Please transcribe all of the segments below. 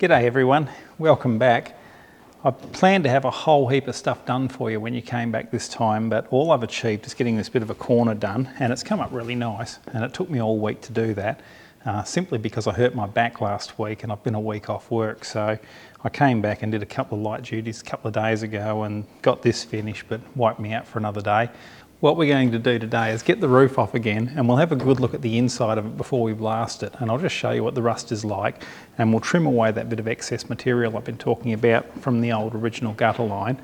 G'day everyone, welcome back. I planned to have a whole heap of stuff done for you when you came back this time, but all I've achieved is getting this bit of a corner done, and it's come up really nice, and it took me all week to do that, simply because I hurt my back last week and I've been a week off work. So I came back and did a couple of light duties a couple of days ago and got this finished, but wiped me out for another day. What we're going to do today is get the roof off again, and we'll have a good look at the inside of it before we blast it, and I'll just show you what the rust is like, and we'll trim away that bit of excess material I've been talking about from the old original gutter line.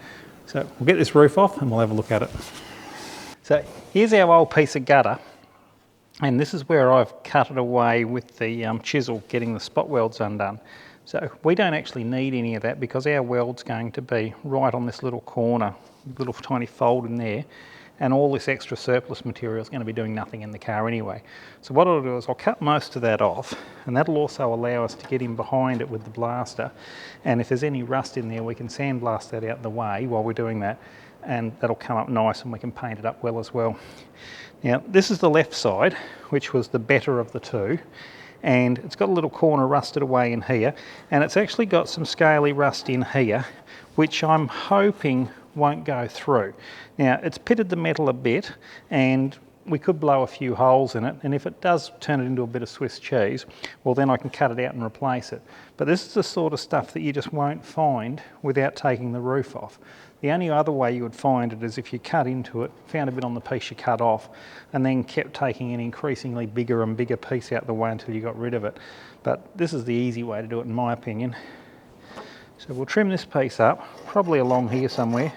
So we'll get this roof off and we'll have a look at it. So here's our old piece of gutter, and this is where I've cut it away with the chisel, getting the spot welds undone. So we don't actually need any of that because our weld's going to be right on this little corner, little tiny fold in there. And all this extra surplus material is going to be doing nothing in the car anyway. So what I'll do is I'll cut most of that off, and that'll also allow us to get in behind it with the blaster. And if there's any rust in there, we can sandblast that out of the way while we're doing that, and that'll come up nice and we can paint it up well as well. Now this is the left side, which was the better of the two, and it's got a little corner rusted away in here, and it's actually got some scaly rust in here, which I'm hoping won't go through. Now it's pitted the metal a bit, and we could blow a few holes in it, and if it does turn it into a bit of Swiss cheese, well then I can cut it out and replace it. But this is the sort of stuff that you just won't find without taking the roof off. The only other way you would find it is if you cut into it, found a bit on the piece you cut off, and then kept taking an increasingly bigger and bigger piece out the way until you got rid of it. But this is the easy way to do it in my opinion. So we'll trim this piece up, probably along here somewhere.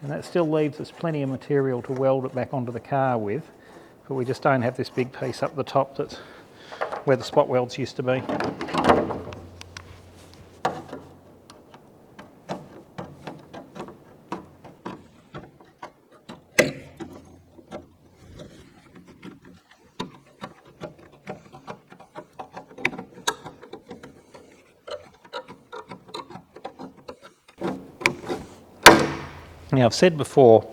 And that still leaves us plenty of material to weld it back onto the car with, but we just don't have this big piece up the top that's where the spot welds used to be. Now I've said before,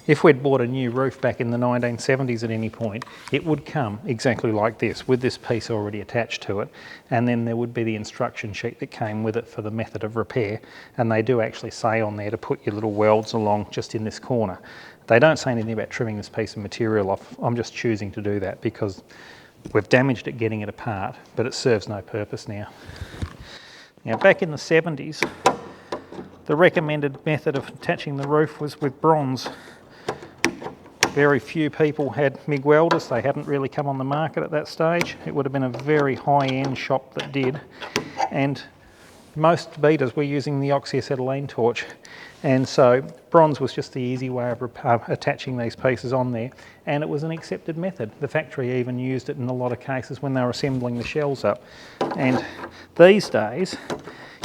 if we'd bought a new roof back in the 1970s at any point, it would come exactly like this, with this piece already attached to it, and then there would be the instruction sheet that came with it for the method of repair, and they do actually say on there to put your little welds along just in this corner. They don't say anything about trimming this piece of material off. I'm just choosing to do that because we've damaged it getting it apart, but it serves no purpose now. Now back in the 70s, the recommended method of attaching the roof was with bronze. Very few people had MIG welders. They hadn't really come on the market at that stage. It would have been a very high-end shop that did. And most beaters were using the oxyacetylene torch. And so bronze was just the easy way of attaching these pieces on there. And it was an accepted method. The factory even used it in a lot of cases when they were assembling the shells up. And these days,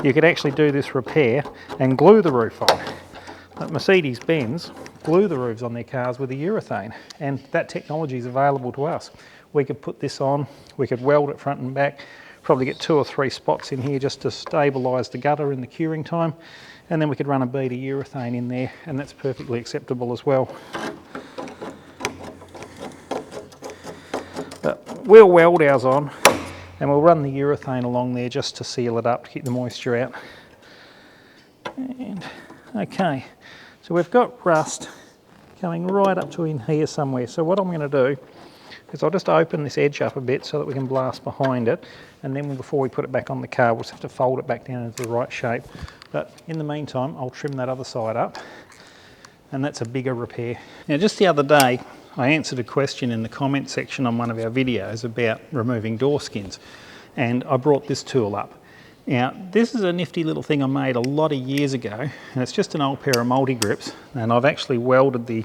you could actually do this repair and glue the roof on. But Mercedes-Benz glue the roofs on their cars with a urethane, and that technology is available to us. We could put this on, we could weld it front and back, probably get 2 or 3 spots in here just to stabilise the gutter in the curing time, and then we could run a bead of urethane in there, and that's perfectly acceptable as well. But we'll weld ours on, and we'll run the urethane along there just to seal it up to keep the moisture out. And okay, so we've got rust coming right up to in here somewhere. So what I'm going to do is I'll just open this edge up a bit so that we can blast behind it, and then before we put it back on the car we'll just have to fold it back down into the right shape. But in the meantime I'll trim that other side up, and that's a bigger repair. Now just the other day I answered a question in the comment section on one of our videos about removing door skins, and I brought this tool up. Now this is a nifty little thing I made a lot of years ago, and it's just an old pair of multi-grips, and I've actually welded the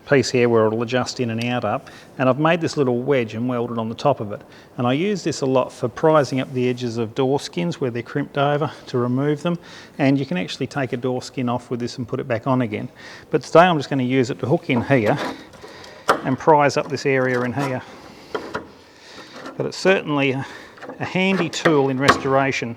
piece here where it'll adjust in and out up, and I've made this little wedge and welded on the top of it. And I use this a lot for prising up the edges of door skins where they're crimped over to remove them, and you can actually take a door skin off with this and put it back on again. But today I'm just going to use it to hook in here and prise up this area in here. But it's certainly a handy tool in restoration.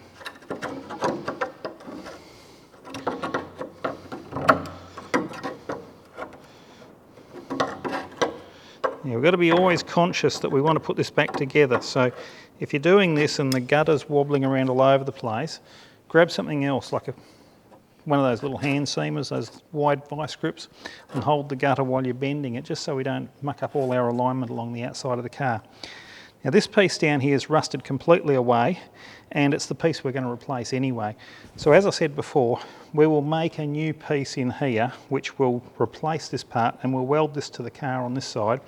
Yeah, we've got to be always conscious that we want to put this back together. So if you're doing this and the gutter's wobbling around all over the place, grab something else like one of those little hand seamers, those wide vice grips, and hold the gutter while you're bending it, just so we don't muck up all our alignment along the outside of the car. Now this piece down here is rusted completely away, and it's the piece we're going to replace anyway. So as I said before, we will make a new piece in here which will replace this part, and we'll weld this to the car on this side,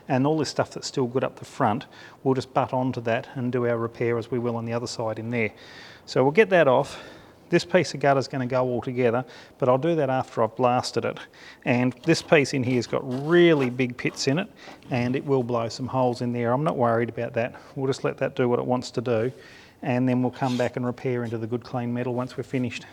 and all this stuff that's still good up the front, we'll just butt onto that and do our repair as we will on the other side in there. So we'll get that off. This piece of gutter is going to go all together, but I'll do that after I've blasted it. And this piece in here has got really big pits in it, and it will blow some holes in there. I'm not worried about that. We'll just let that do what it wants to do, and then we'll come back and repair into the good clean metal once we're finished.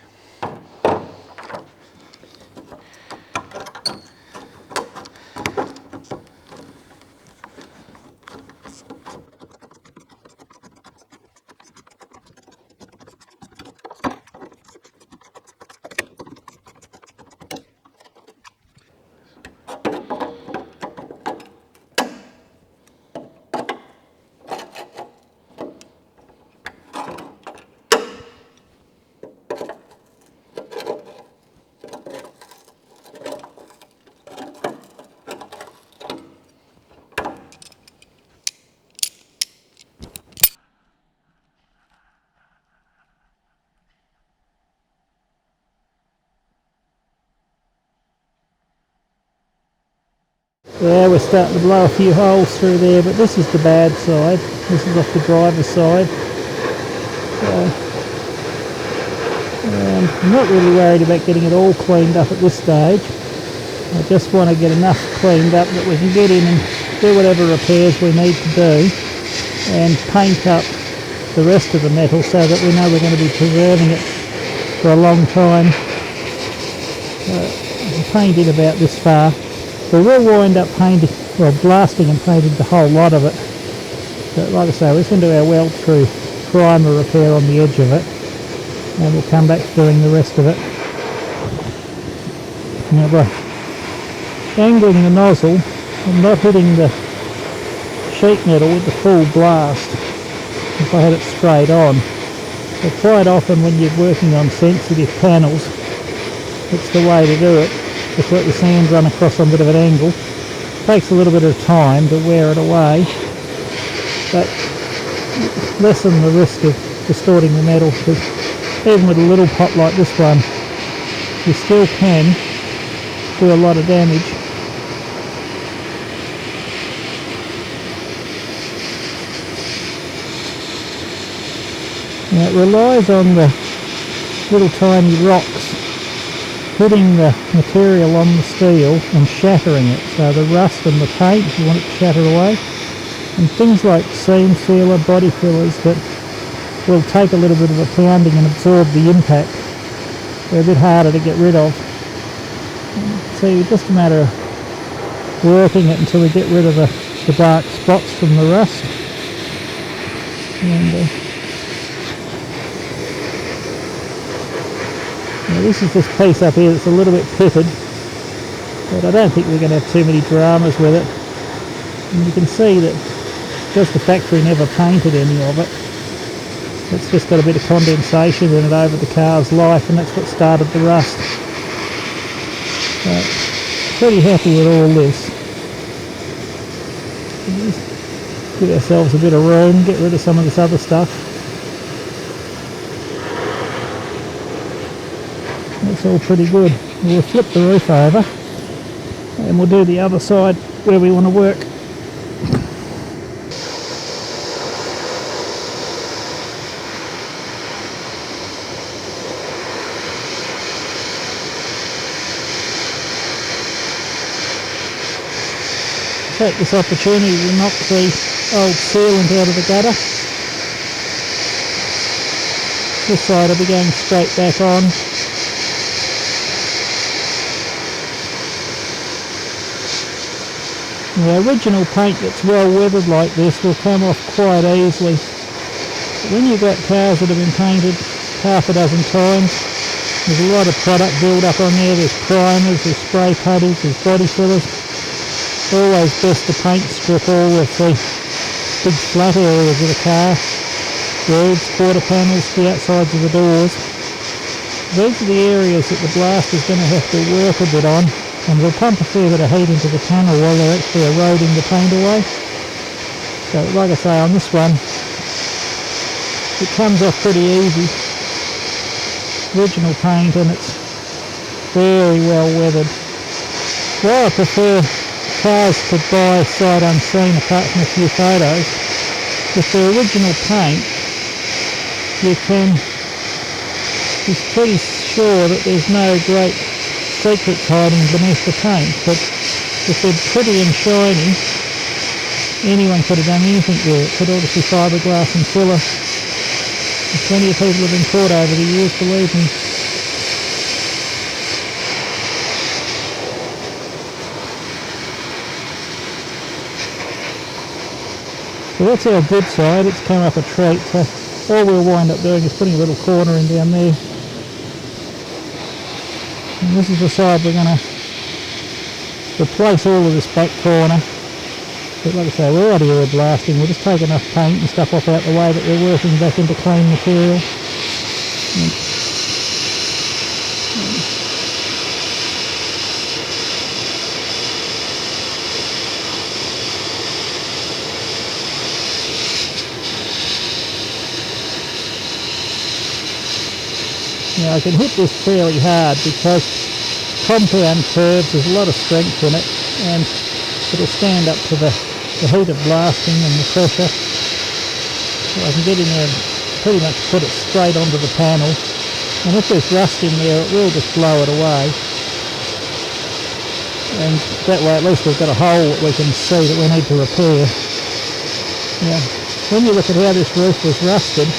Yeah, we're starting to blow a few holes through there, but this is the bad side. This is off the driver's side. So, I'm not really worried about getting it all cleaned up at this stage. I just want to get enough cleaned up that we can get in and do whatever repairs we need to do and paint up the rest of the metal so that we know we're going to be preserving it for a long time. Paint in about this far. We will wind up painting, well, blasting and painting the whole lot of it. But like I say, we're just going to do our weld through primer repair on the edge of it, and we'll come back to doing the rest of it. Now by angling the nozzle, I'm not hitting the sheet metal with the full blast if I had it straight on. So quite often when you're working on sensitive panels, it's the way to do it. Just let the sand run across on a bit of an angle. It takes a little bit of time to wear it away, but lessen the risk of distorting the metal, because even with a little pot like this one, you still can do a lot of damage. Now it relies on the little tiny rocks hitting the material on the steel and shattering it, so the rust and the paint, you want it to shatter away, and things like seam sealer, body fillers that will take a little bit of a pounding and absorb the impact, they're a bit harder to get rid of. So it's just a matter of working it until we get rid of the dark spots from the rust. And this is this piece up here that's a little bit pitted, but I don't think we're going to have too many dramas with it. And you can see that because the factory never painted any of it, it's just got a bit of condensation in it over the car's life, and that's what started the rust. So, pretty happy with all this. Just give ourselves a bit of room, get rid of some of this other stuff. That's all pretty good. We'll flip the roof over and we'll do the other side where we want to work. Take this opportunity to knock the old sealant out of the gutter. This side will be going straight back on. The original paint that's well weathered like this will come off quite easily. When you've got cars that have been painted half a dozen times, there's a lot of product build up on there. There's primers, there's spray pudders, there's body fillers. always best to paint strip all of the big flat areas of the car, welds, quarter panels, the outsides of the doors. These are the areas that the blast is going to have to work a bit on, and we'll pump a fair bit of heat into the tunnel while they're actually eroding the paint away. So like I say, on this one, it comes off pretty easy. Original paint, and it's very well weathered. While I prefer cars to buy sight unseen apart from a few photos, with the original paint you can be pretty sure that there's no great secrets hiding beneath the paint, but if they're pretty and shiny, anyone could have done anything there. It could obviously fiberglass and filler. There's plenty of people have been caught over the years, believe me. So that's our good side. It's come up a treat, so all we'll wind up doing is putting a little corner in down there. And this is the side we're going to replace all of this back corner. But like I say, we're already air blasting. We'll just take enough paint and stuff off out the way that we're working back into clean material. Now I can hit this fairly hard because compound curves, there's a lot of strength in it, and it'll stand up to the heat of blasting and the pressure. So I can get in there and pretty much put it straight onto the panel, and if there's rust in there it will just blow it away, and that way at least we've got a hole that we can see that we need to repair. Now when you look at how this roof was rusted,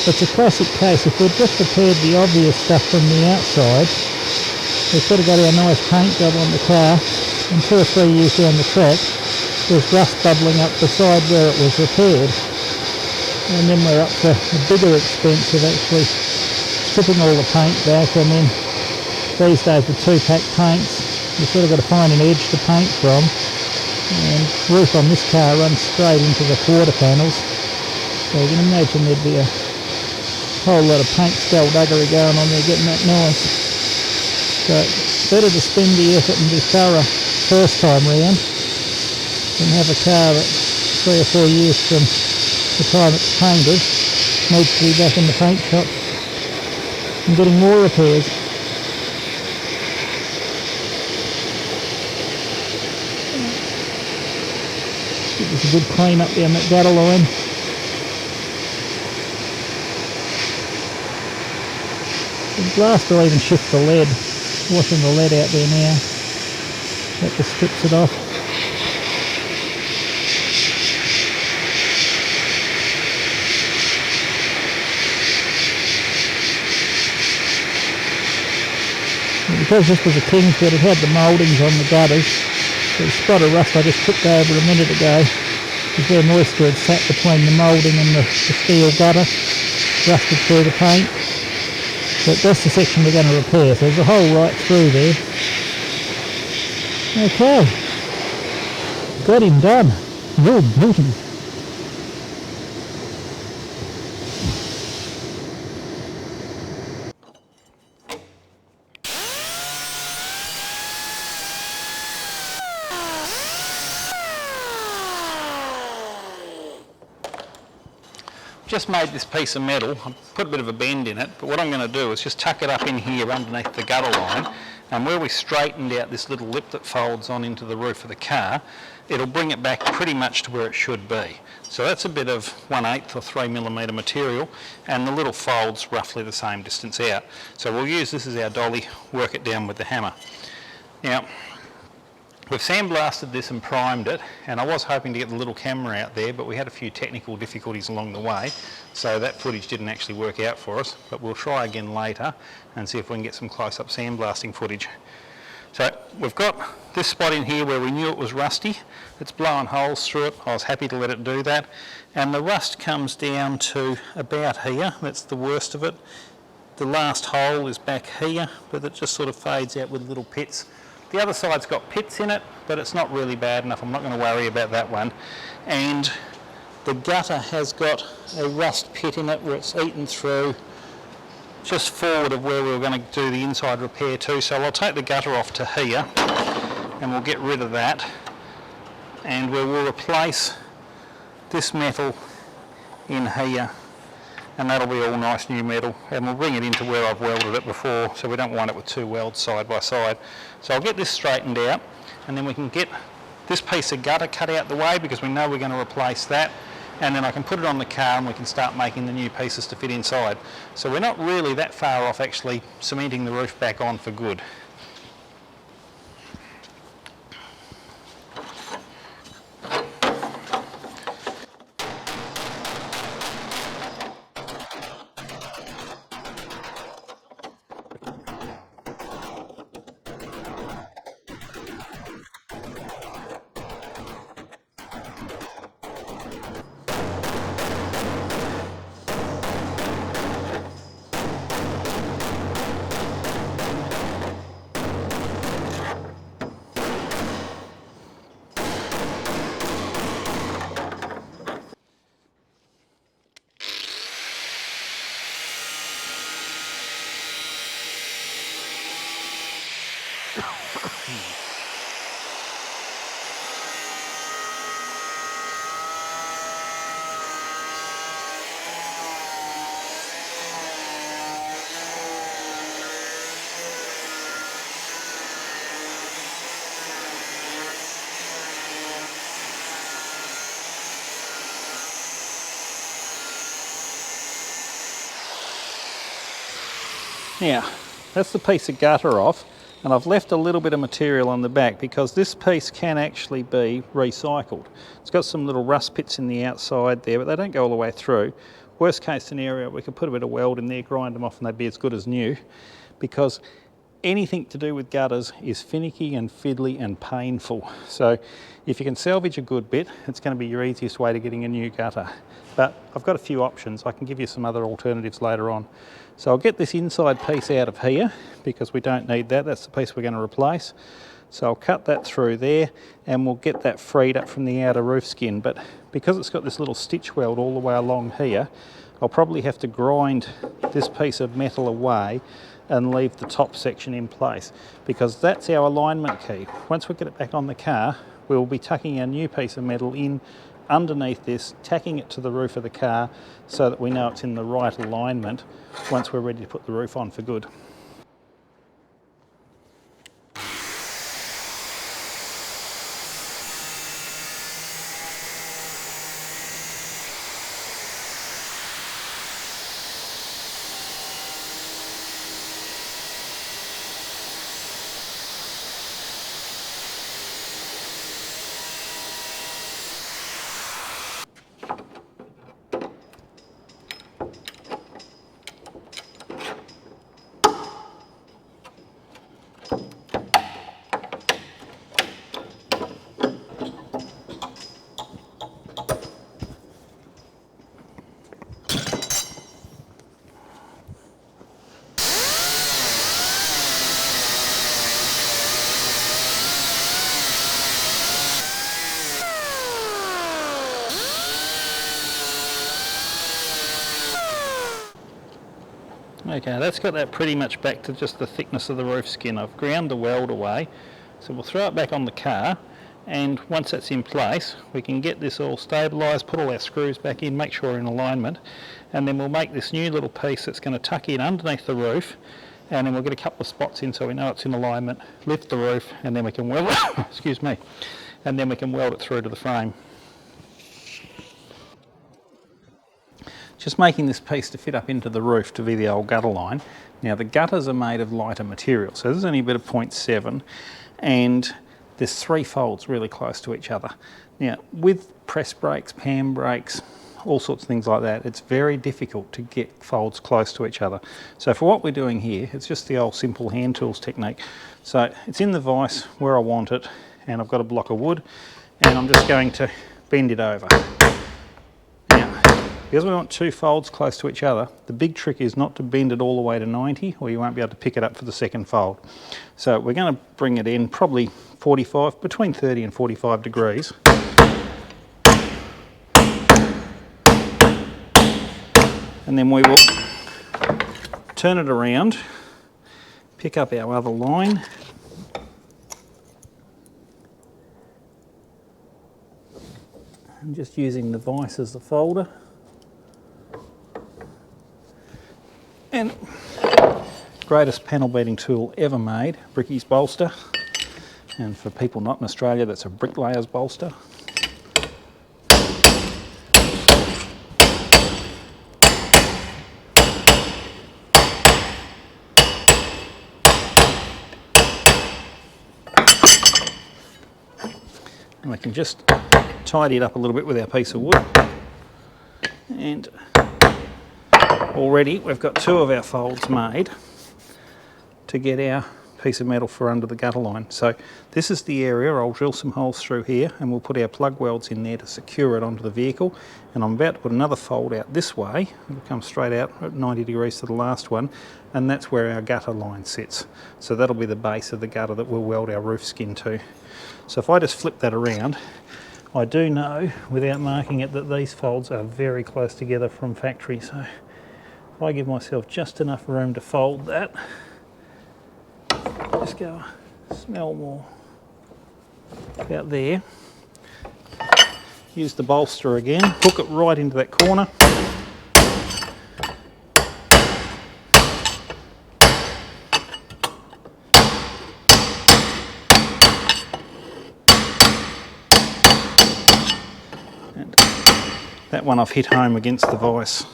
it's a classic case. If we'd just repaired the obvious stuff from the outside, we've sort of got our nice paint job on the car, and 2 or 3 years down the track there's rust bubbling up the side where it was repaired, and then we're up to a bigger expense of actually stripping all the paint back. And then these days with 2-pack paints, you've sort of got to find an edge to paint from, and the roof on this car runs straight into the quarter panels, so you can imagine there'd be a whole lot of paint skullduggery going on there getting that nice. So better to spend the effort and be thorough first time round than have a car that 3 or 4 years from the time it's painted needs to be back in the paint shop and getting more repairs. Give this a good clean up down that gutter line. The blast will even shift the lead, washing the lead out there now. That just strips it off. And because this was a Kingsbed, it had the mouldings on the gutters. So the spot of rust I just tripped over a minute ago is where moisture had sat between the moulding and the steel gutter, rusted through the paint. But that's the section we're going to repair, so there's a hole right through there. Okay, got him done. Real beauty. Just made this piece of metal. I put a bit of a bend in it, but what I'm going to do is just tuck it up in here underneath the gutter line, and where we straightened out this little lip that folds on into the roof of the car, it'll bring it back pretty much to where it should be. So that's a bit of 1/8 or 3mm material, and the little fold's roughly the same distance out. So we'll use this as our dolly, work it down with the hammer. Now, we've sandblasted this and primed it, and I was hoping to get the little camera out there, but we had a few technical difficulties along the way, so that footage didn't actually work out for us, but we'll try again later and see if we can get some close-up sandblasting footage. So we've got this spot in here where we knew it was rusty. It's blowing holes through it. I was happy to let it do that, and the rust comes down to about here. That's the worst of it. The last hole is back here, but it just sort of fades out with little pits The other side's got pits in it, but it's not really bad enough. I'm not going to worry about that one. And the gutter has got a rust pit in it where it's eaten through just forward of where we were going to do the inside repair too. So I'll take the gutter off to here and we'll get rid of that. And we will replace this metal in here, and that'll be all nice new metal, and we'll bring it into where I've welded it before, so we don't wind up with two welds side by side. So I'll get this straightened out, and then we can get this piece of gutter cut out the way because we know we're going to replace that, and then I can put it on the car and we can start making the new pieces to fit inside. So we're not really that far off actually cementing the roof back on for good. Now, that's the piece of gutter off, and I've left a little bit of material on the back because this piece can actually be recycled. It's got some little rust pits in the outside there, but they don't go all the way through. Worst case scenario, we could put a bit of weld in there, grind them off, and they'd be as good as new, because anything to do with gutters is finicky and fiddly and painful. So if you can salvage a good bit, it's going to be your easiest way to getting a new gutter. But I've got a few options. I can give you some other alternatives later on. So I'll get this inside piece out of here because we don't need that. That's the piece we're going to replace. So I'll cut that through there and we'll get that freed up from the outer roof skin. But because it's got this little stitch weld all the way along here, I'll probably have to grind this piece of metal away and leave the top section in place because that's our alignment key. Once we get it back on the car, we'll be tucking our new piece of metal in underneath this, tacking it to the roof of the car so that we know it's in the right alignment once we're ready to put the roof on for good. Okay, that's got that pretty much back to just the thickness of the roof skin. I've ground the weld away, so we'll throw it back on the car, and once that's in place we can get this all stabilised, put all our screws back in, make sure we're in alignment, and then we'll make this new little piece that's going to tuck in underneath the roof, and then we'll get a couple of spots in so we know it's in alignment, lift the roof, and then we can weld it, excuse me, and then we can weld it through to the frame. Just making this piece to fit up into the roof to be the old gutter line. Now the gutters are made of lighter material, so there's only a bit of 0.7, and there's 3 folds really close to each other. Now with press brakes, pan brakes, all sorts of things like that, it's very difficult to get folds close to each other. So for what we're doing here, it's just the old simple hand tools technique. So it's in the vise where I want it, and I've got a block of wood, and I'm just going to bend it over. Now, Because we want two folds close to each other, the big trick is not to bend it all the way to 90 or you won't be able to pick it up for the second fold. So we're going to bring it in probably 45, between 30 and 45 degrees. And then we will turn it around, pick up our other line, and just using the vise as the folder. And greatest panel beating tool ever made, Bricky's bolster. And for people not in Australia, that's a bricklayer's bolster. And we can just tidy it up a little bit with our piece of wood. And already we've got two of our folds made to get our piece of metal for under the gutter line. So this is the area. I'll drill some holes through here and we'll put our plug welds in there to secure it onto the vehicle. And I'm about to put another fold out this way. It'll come straight out at 90 degrees to the last one, and that's where our gutter line sits. So that'll be the base of the gutter that we'll weld our roof skin to. So if I just flip that around, I do know without marking it that these folds are very close together from factory. So if I give myself just enough room to fold that, just go smell more about there. Use the bolster again, hook it right into that corner. And that one I've hit home against the vise.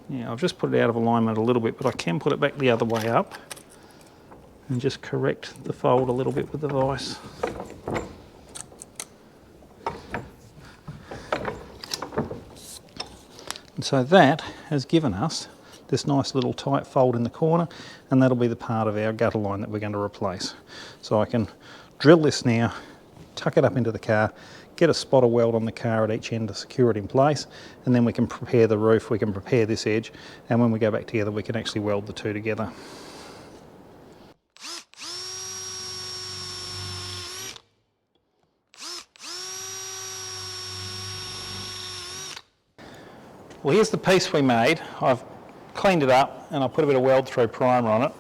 Yeah, I've just put it out of alignment a little bit, but I can put it back the other way up and just correct the fold a little bit with the vise. And so that has given us this nice little tight fold in the corner, and that'll be the part of our gutter line that we're going to replace. So I can drill this now, tuck it up into the car, get a spotter weld on the car at each end to secure it in place, and then we can prepare the roof, we can prepare this edge, and when we go back together we can actually weld the two together. Well, here's the piece we made. I've cleaned it up and I put a bit of weld through primer on it,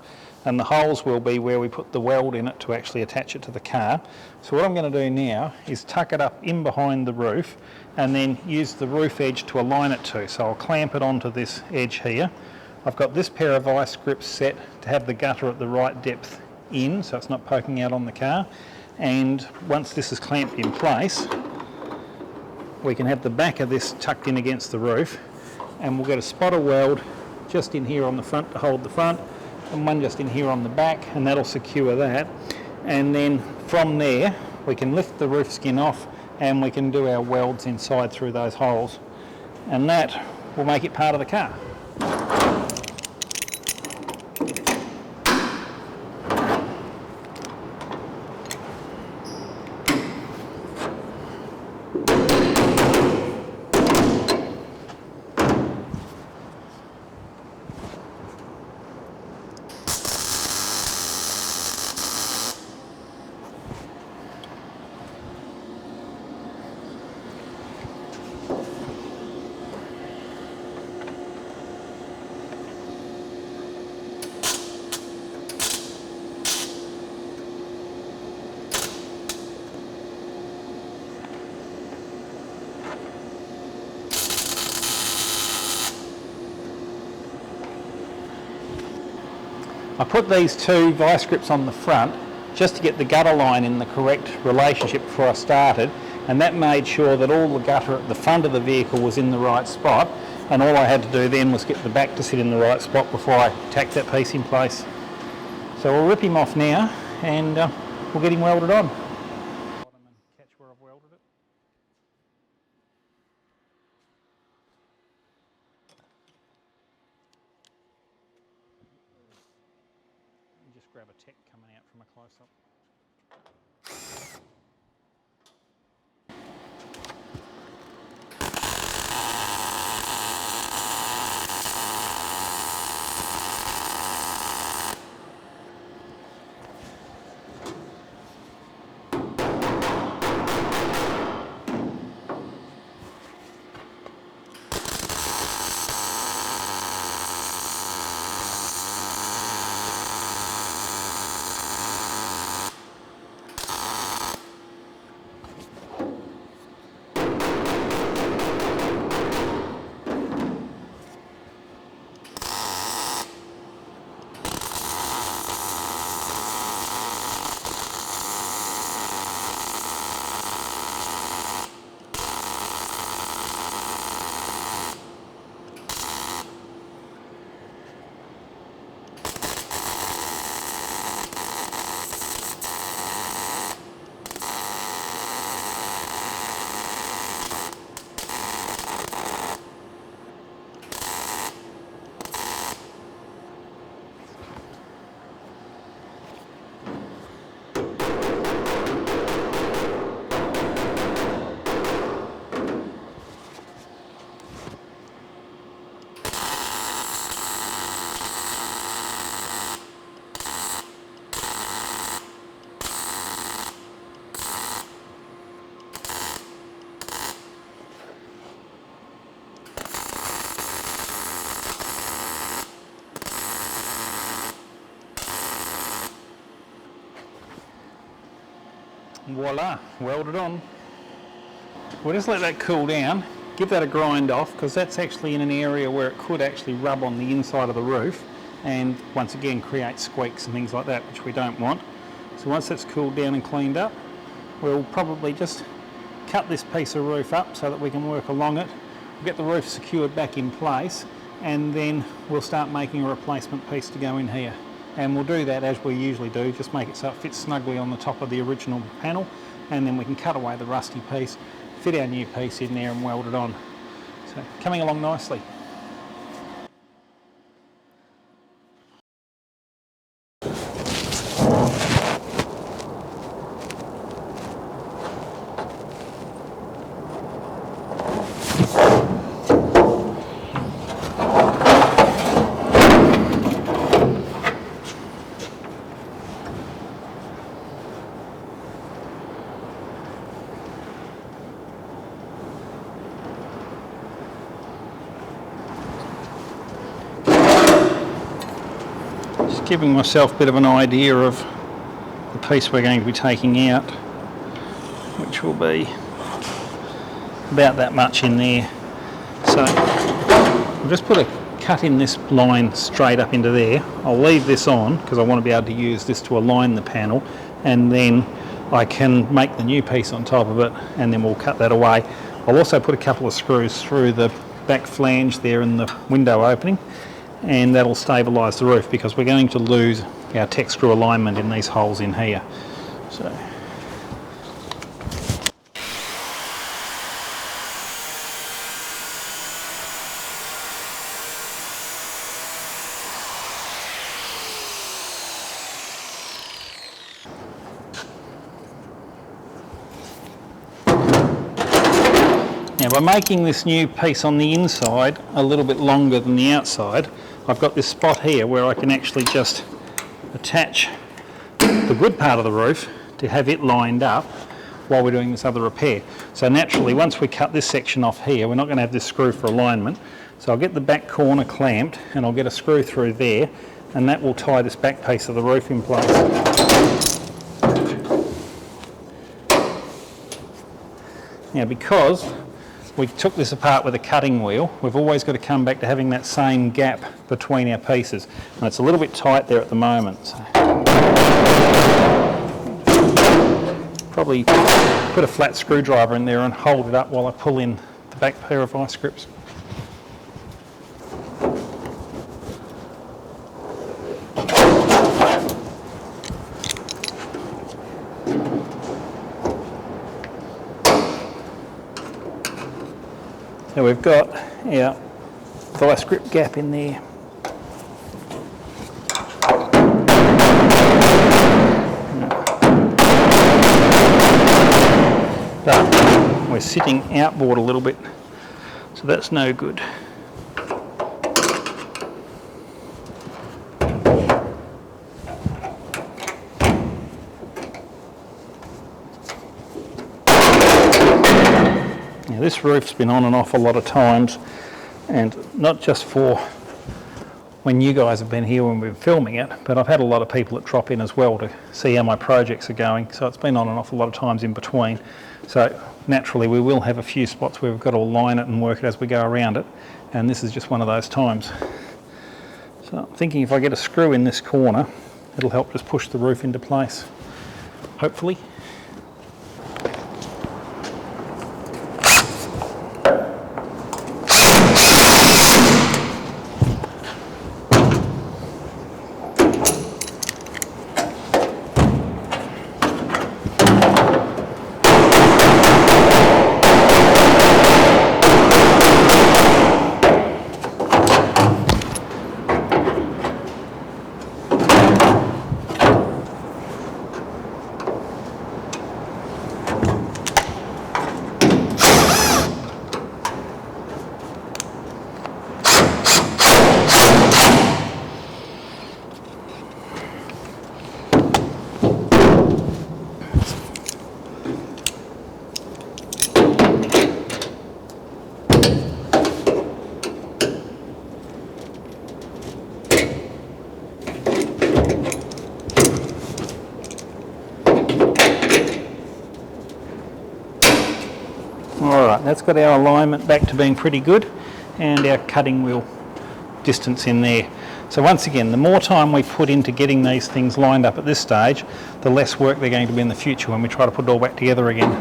and the holes will be where we put the weld in it to actually attach it to the car. So what I'm going to do now is tuck it up in behind the roof and then use the roof edge to align it to. So I'll clamp it onto this edge here. I've got this pair of vice grips set to have the gutter at the right depth in, so it's not poking out on the car. And once this is clamped in place, we can have the back of this tucked in against the roof, and we'll get a spotter weld just in here on the front to hold the front, and one just in here on the back, and that'll secure that. And then from there we can lift the roof skin off and we can do our welds inside through those holes, and that will make it part of the car. I put these two vice grips on the front just to get the gutter line in the correct relationship before I started, and that made sure that all the gutter at the front of the vehicle was in the right spot, and all I had to do then was get the back to sit in the right spot before I tacked that piece in place. So we'll rip him off now and we'll get him welded on. Catch where I've welded it. Just grab a tech coming out from a close-up. Voila, welded on. We'll just let that cool down, give that a grind off, because that's actually in an area where it could actually rub on the inside of the roof and once again create squeaks and things like that, which we don't want. So once that's cooled down and cleaned up, we'll probably just cut this piece of roof up so that we can work along it. We'll get the roof secured back in place, and then we'll start making a replacement piece to go in here. And we'll do that as we usually do, just make it so it fits snugly on the top of the original panel, and then we can cut away the rusty piece, fit our new piece in there and weld it on. So coming along nicely. Giving myself a bit of an idea of the piece we're going to be taking out, which will be about that much in there. So I'll just put a cut in this line straight up into there. I'll leave this on because I want to be able to use this to align the panel, and then I can make the new piece on top of it, and then we'll cut that away. I'll also put a couple of screws through the back flange there in the window opening, and that'll stabilise the roof because we're going to lose our tech screw alignment in these holes in here. So now, by making this new piece on the inside a little bit longer than the outside, I've got this spot here where I can actually just attach the good part of the roof to have it lined up while we're doing this other repair. So naturally, once we cut this section off here, we're not going to have this screw for alignment. So I'll get the back corner clamped and I'll get a screw through there, and that will tie this back piece of the roof in place. Now, because we took this apart with a cutting wheel, we've always got to come back to having that same gap between our pieces. And it's a little bit tight there at the moment. So probably put a flat screwdriver in there and hold it up while I pull in the back pair of vice grips. So we've got our vice grip gap in there. But we're sitting outboard a little bit, so that's no good. Now, this roof's been on and off a lot of times, and not just for when you guys have been here when we've been filming it, but I've had a lot of people that drop in as well to see how my projects are going, so it's been on and off a lot of times in between. So naturally we will have a few spots where we've got to align it and work it as we go around it, and this is just one of those times. So I'm thinking if I get a screw in this corner, it'll help just push the roof into place, hopefully. that's got our alignment back to being pretty good, and our cutting wheel distance in there. So once again, the more time we put into getting these things lined up at this stage, the less work they're going to be in the future when we try to put it all back together again.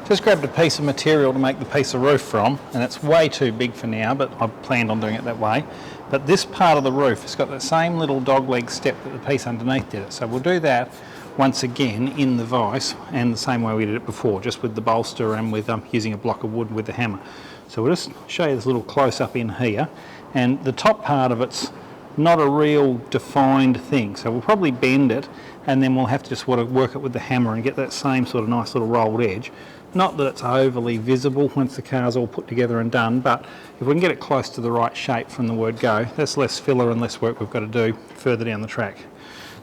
Just grabbed a piece of material to make the piece of roof from, and it's way too big for now, but I planned on doing it that way. But this part of the roof has got that same little dogleg step that the piece underneath did it. So we'll do that once again in the vise, and the same way we did it before, just with the bolster and with using a block of wood with the hammer. So we'll just show you this little close-up in here, and the top part of it's not a real defined thing, so we'll probably bend it, and then we'll have to just work it with the hammer and get that same sort of nice little rolled edge. Not that it's overly visible once the car's all put together and done, but if we can get it close to the right shape from the word go, that's less filler and less work we've got to do further down the track.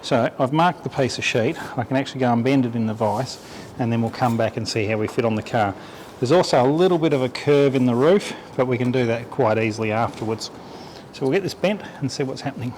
So I've marked the piece of sheet. I can actually go and bend it in the vise, and then we'll come back and see how we fit on the car. There's also a little bit of a curve in the roof, but we can do that quite easily afterwards. So we'll get this bent and see what's happening.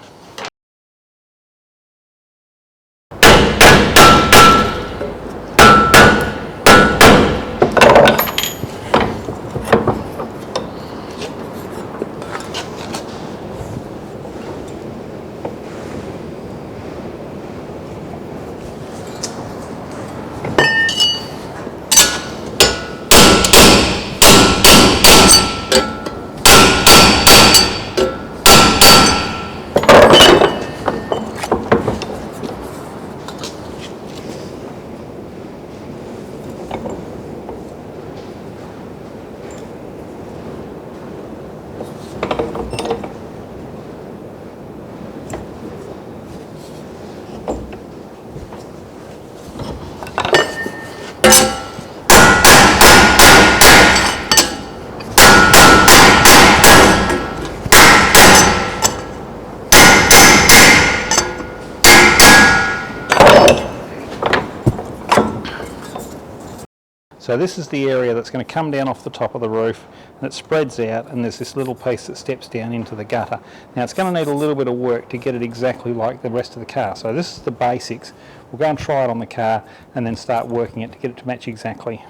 So this is the area that's going to come down off the top of the roof, and it spreads out, and there's this little piece that steps down into the gutter. Now it's going to need a little bit of work to get it exactly like the rest of the car. So this is the basics. We'll go and try it on the car and then start working it to get it to match exactly.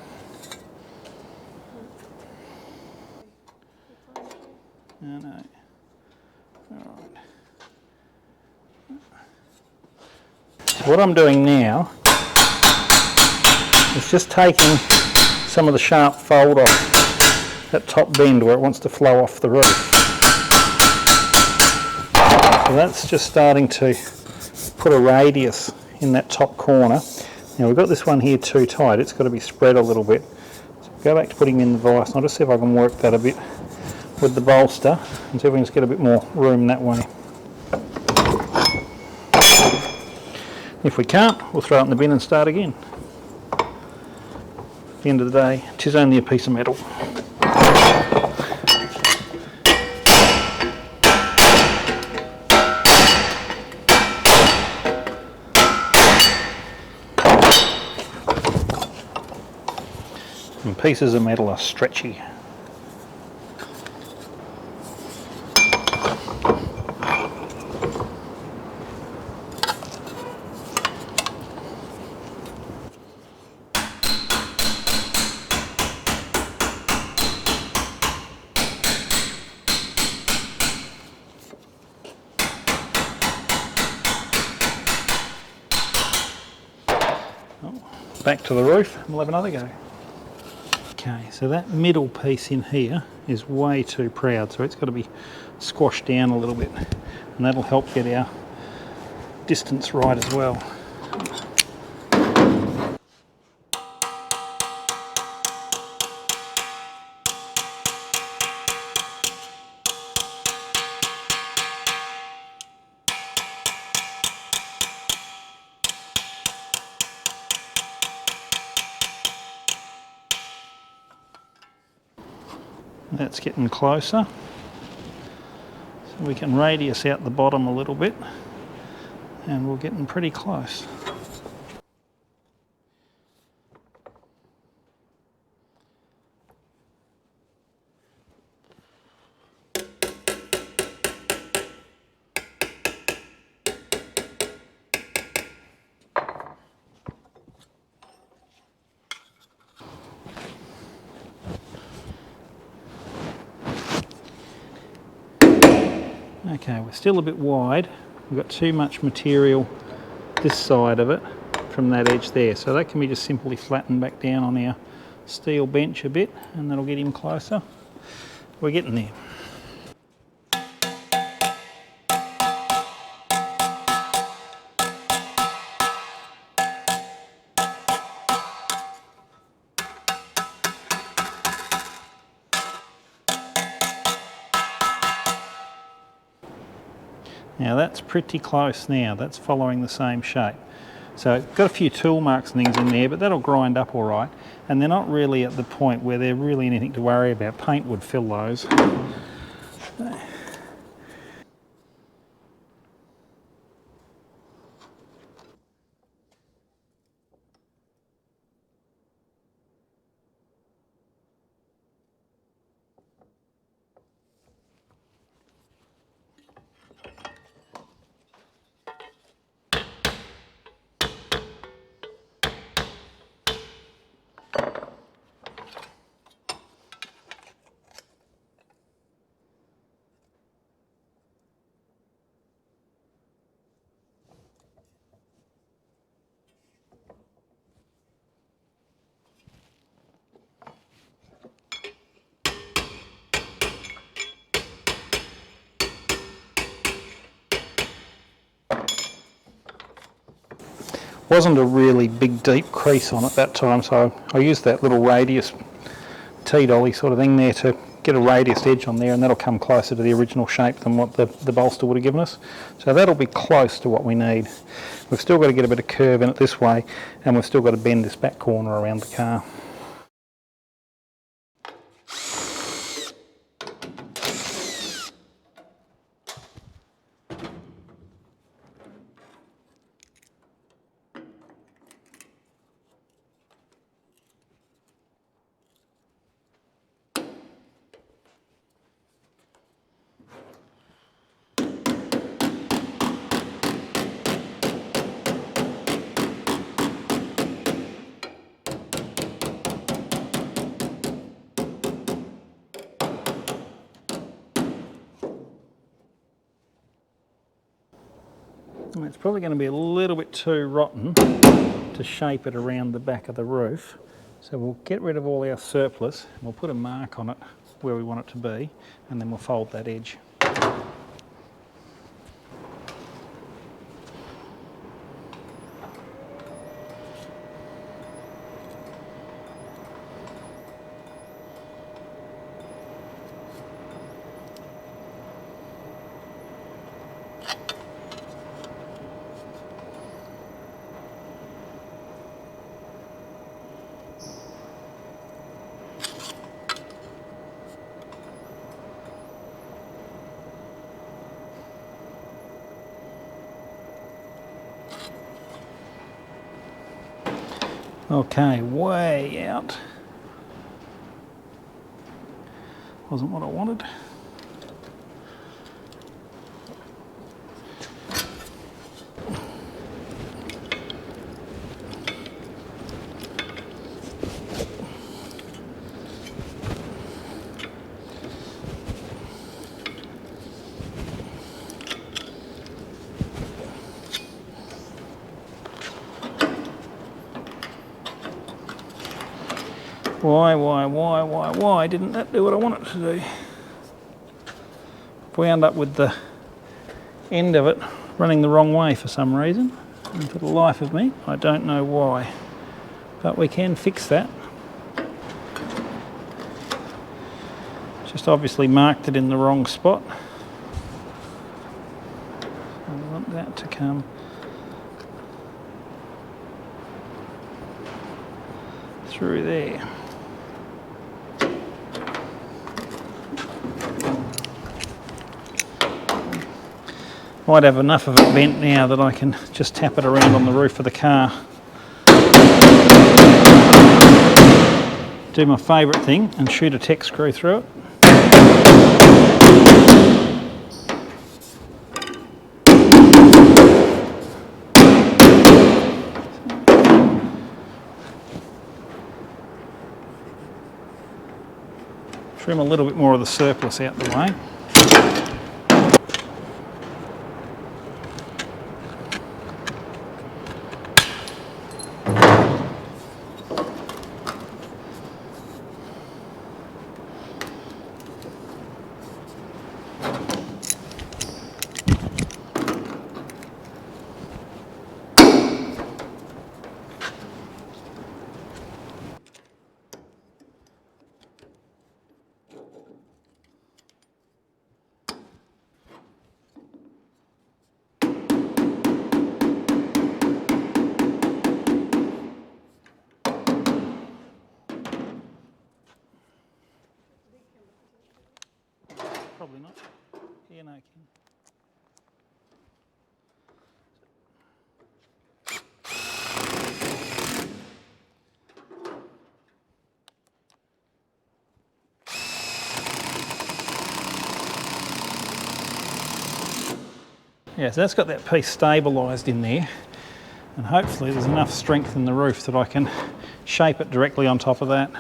No. All right. So what I'm doing now is just taking some of the sharp fold off that top bend where it wants to flow off the roof. So that's just starting to put a radius in that top corner. Now we've got this one here too tight, it's got to be spread a little bit. So go back to putting in the vise, and I'll just see if I can work that a bit with the bolster and see if we can just get a bit more room that way. If we can't, we'll throw it in the bin and start again. At the end of the day, it is only a piece of metal. And pieces of metal are stretchy. Back to the roof, and we'll have another go. Okay, so that middle piece in here is way too proud, so it's got to be squashed down a little bit, and that'll help get our distance right as well. That's getting closer, so we can radius out the bottom a little bit, and we're getting pretty close. Okay, we're still a bit wide. We've got too much material this side of it from that edge there. So that can be just simply flattened back down on our steel bench a bit, and that'll get him closer. We're getting there. Now that's pretty close now, that's following the same shape. So it's got a few tool marks and things in there, but that'll grind up all right. And they're not really at the point where they're really anything to worry about. Paint would fill those. Wasn't a really big deep crease on it that time, so I used that little radius T-dolly sort of thing there to get a radius edge on there, and that'll come closer to the original shape than what the bolster would have given us. So that'll be close to what we need. We've still got to get a bit of curve in it this way, and we've still got to bend this back corner around the car. It's probably going to be a little bit too rotten to shape it around the back of the roof. So we'll get rid of all our surplus, and we'll put a mark on it where we want it to be, and then we'll fold that edge. Okay, way out. Wasn't what I wanted. Why didn't that do what I want it to do? If we end up with the end of it running the wrong way for some reason, and for the life of me, I don't know why. But we can fix that. Just obviously marked it in the wrong spot. I want that to come through there. Might have enough of it bent now that I can just tap it around on the roof of the car. Do my favourite thing and shoot a Tech screw through it. Trim a little bit more of the surplus out the way. probably not. Yeah, no, Ken. Yeah, so that's got that piece stabilised in there, and hopefully there's enough strength in the roof that I can shape it directly on top of that.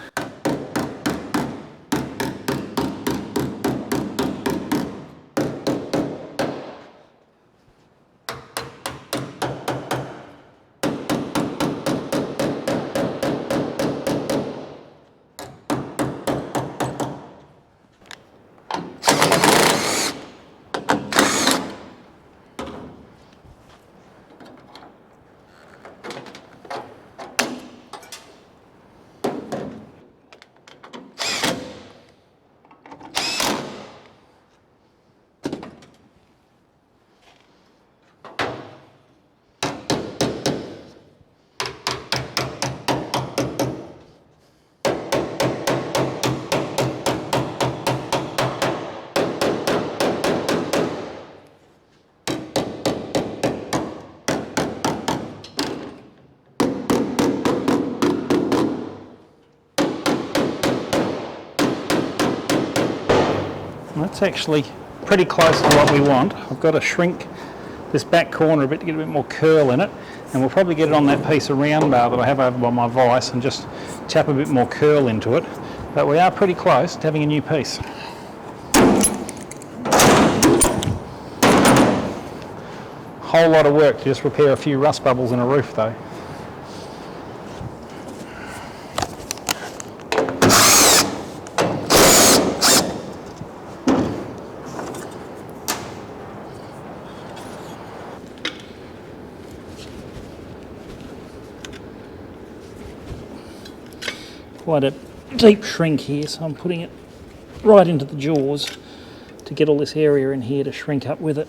That's actually pretty close to what we want. I've got to shrink this back corner a bit to get a bit more curl in it, and we'll probably get it on that piece of round bar that I have over by my vise and just tap a bit more curl into it. But we are pretty close to having a new piece. Whole lot of work to just repair a few rust bubbles in a roof though. Quite a deep shrink here, so I'm putting it right into the jaws to get all this area in here to shrink up with it.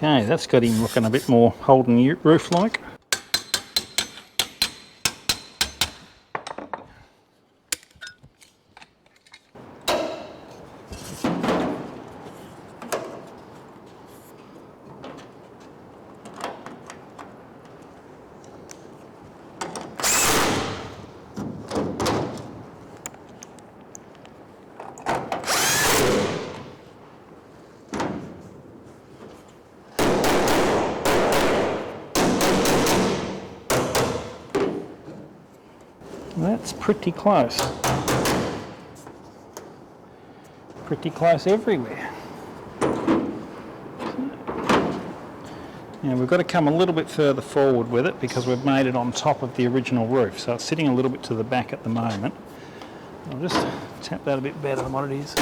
Okay, that's got him looking a bit more Holden roof-like. That's pretty close. Pretty close everywhere. Now we've got to come a little bit further forward with it because we've made it on top of the original roof, so it's sitting a little bit to the back at the moment. I'll just tap that a bit better than what it is.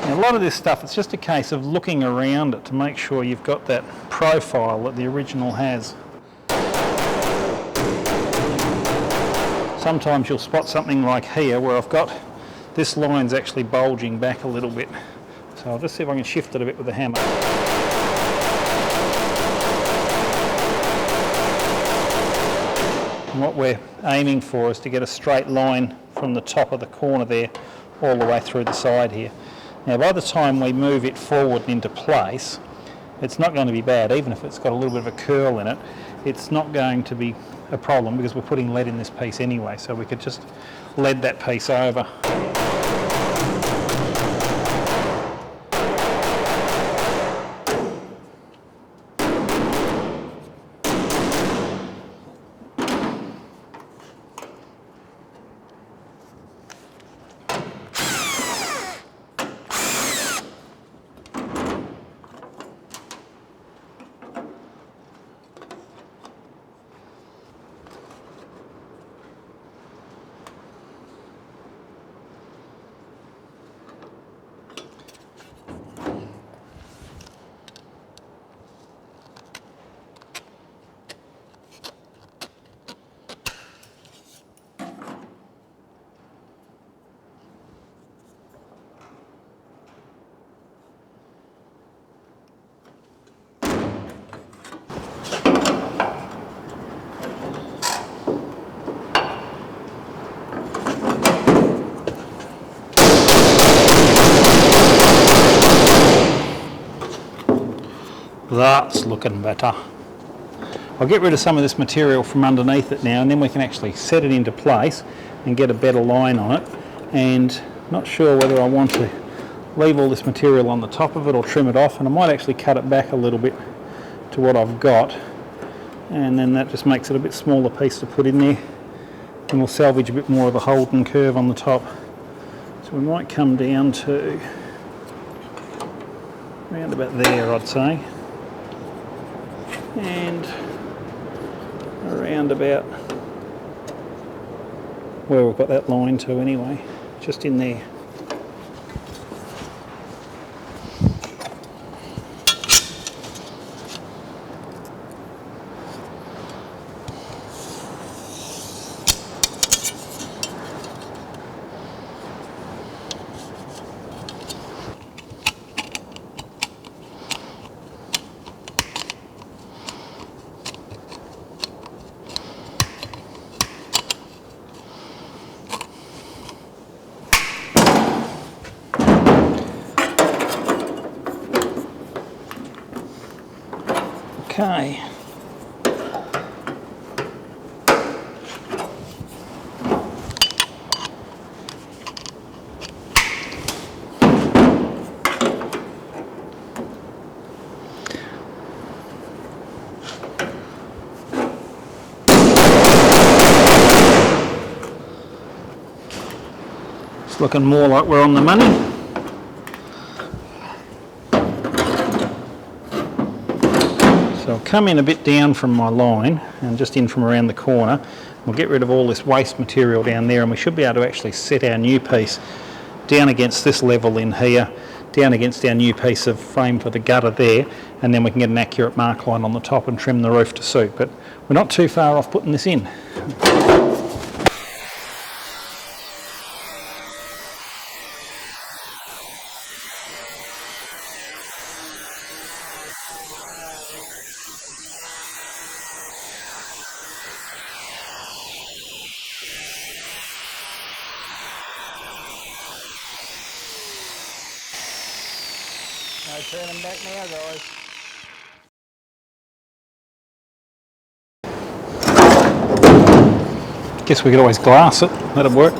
Now, a lot of this stuff, it's just a case of looking around it to make sure you've got that profile that the original has. Sometimes you'll spot something like here where I've got this line's actually bulging back a little bit. So I'll just see if I can shift it a bit with the hammer. And what we're aiming for is to get a straight line from the top of the corner there all the way through the side here. Now by the time we move it forward and into place, it's not going to be bad. Even if it's got a little bit of a curl in it, it's not going to be a problem because we're putting lead in this piece anyway, so we could just lead that piece over. That's looking better. I'll get rid of some of this material from underneath it now, and then we can actually set it into place and get a better line on it. And not sure whether I want to leave all this material on the top of it or trim it off, and I might actually cut it back a little bit to what I've got, and then that just makes it a bit smaller piece to put in there, and we'll salvage a bit more of the Holden curve on the top. So we might come down to around about there, I'd say, and around about where we've got that line to anyway, just in there. Okay. It's looking more like we're on the money. So I'll come in a bit down from my line and just in from around the corner. We'll get rid of all this waste material down there, and we should be able to actually set our new piece down against this level in here, down against our new piece of frame for the gutter there, and then we can get an accurate mark line on the top and trim the roof to suit. But we're not too far off putting this in. No turning back now, guys. Guess we could always glass it, that'd work.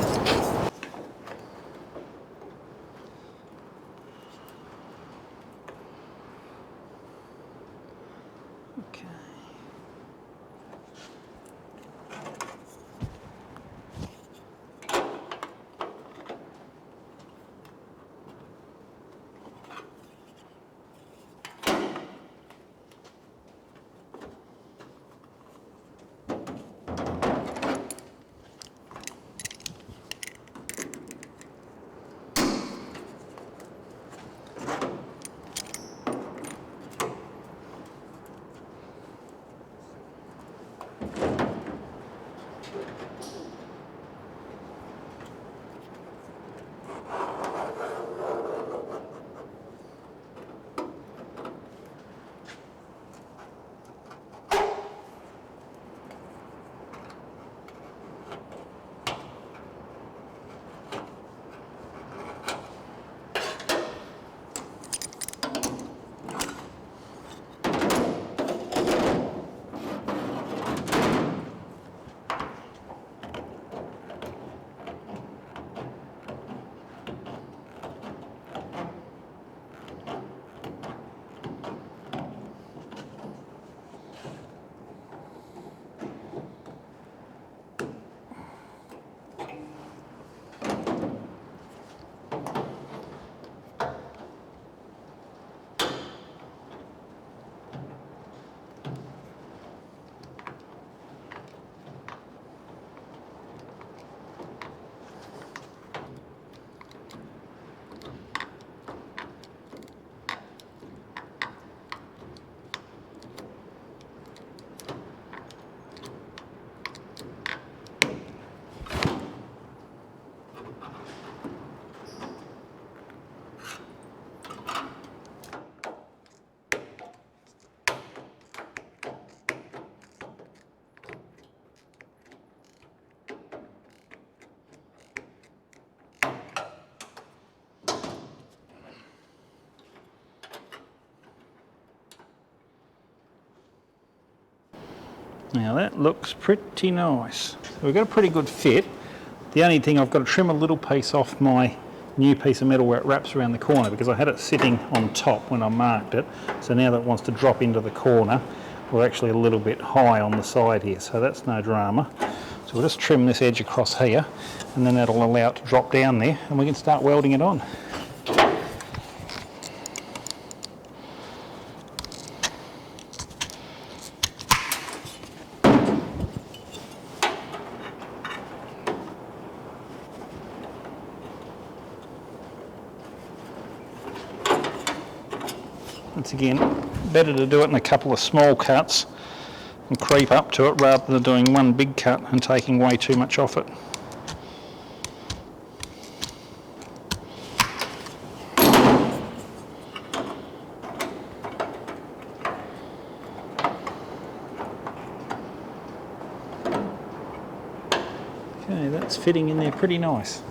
Okay. Now that looks pretty nice. So we've got a pretty good fit. The only thing, I've got to trim a little piece off my new piece of metal where it wraps around the corner, because I had it sitting on top when I marked it. So now that it wants to drop into the corner, we're actually a little bit high on the side here, so that's no drama. So we'll just trim this edge across here, and then that'll allow it to drop down there, and we can start welding it on. Once again, better to do it in a couple of small cuts and creep up to it rather than doing one big cut and taking way too much off it. Okay, that's fitting in there pretty nice.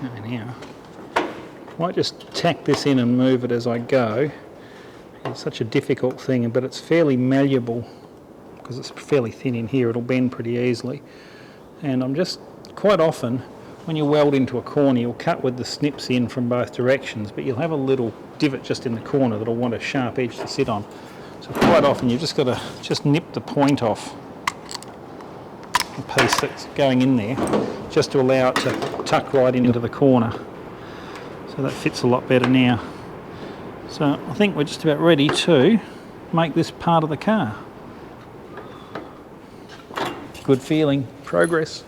Okay, now, I might just tack this in and move it as I go. It's such a difficult thing, but it's fairly malleable because it's fairly thin in here. It'll bend pretty easily. And I'm just, quite often, when you weld into a corner, you'll cut with the snips in from both directions, but you'll have a little divot just in the corner that'll want a sharp edge to sit on. So quite often you've just got to just nip the point off the piece that's going in there, just to allow it to tuck right into the corner. So that fits a lot better now. So I think we're just about ready to make this part of the car. Good feeling, progress.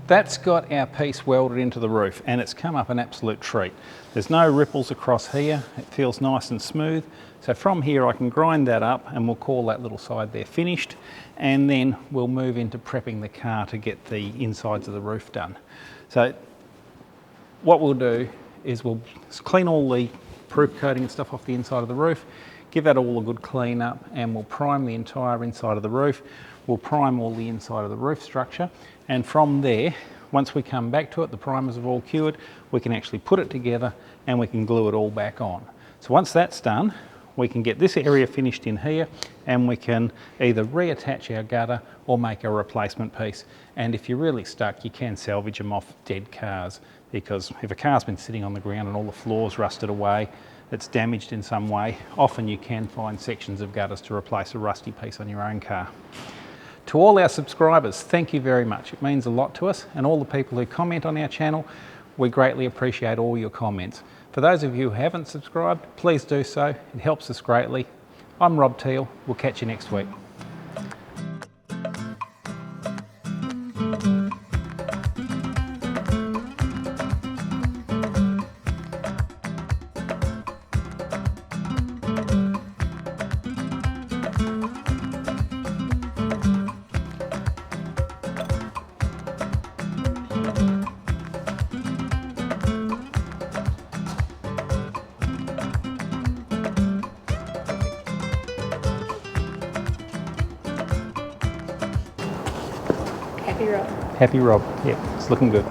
That's got our piece welded into the roof, and it's come up an absolute treat. There's no ripples across here. It feels nice and smooth. So from here I can grind that up, and we'll call that little side there finished, and then we'll move into prepping the car to get the insides of the roof done. So what we'll do is we'll clean all the proof coating and stuff off the inside of the roof, give that all a good clean up, and we'll prime the entire inside of the roof. We'll prime all the inside of the roof structure, and from there, once we come back to it, the primers have all cured, we can actually put it together and we can glue it all back on. So once that's done, we can get this area finished in here, and we can either reattach our gutter or make a replacement piece. And if you're really stuck, you can salvage them off dead cars, because if a car's been sitting on the ground and all the floors rusted away, it's damaged in some way, often you can find sections of gutters to replace a rusty piece on your own car. To all our subscribers, thank you very much. It means a lot to us, and all the people who comment on our channel, we greatly appreciate all your comments. For those of you who haven't subscribed, please do so. It helps us greatly. I'm Rob Teal. We'll catch you next week. Happy Rob. Happy Rob. Yeah, it's looking good.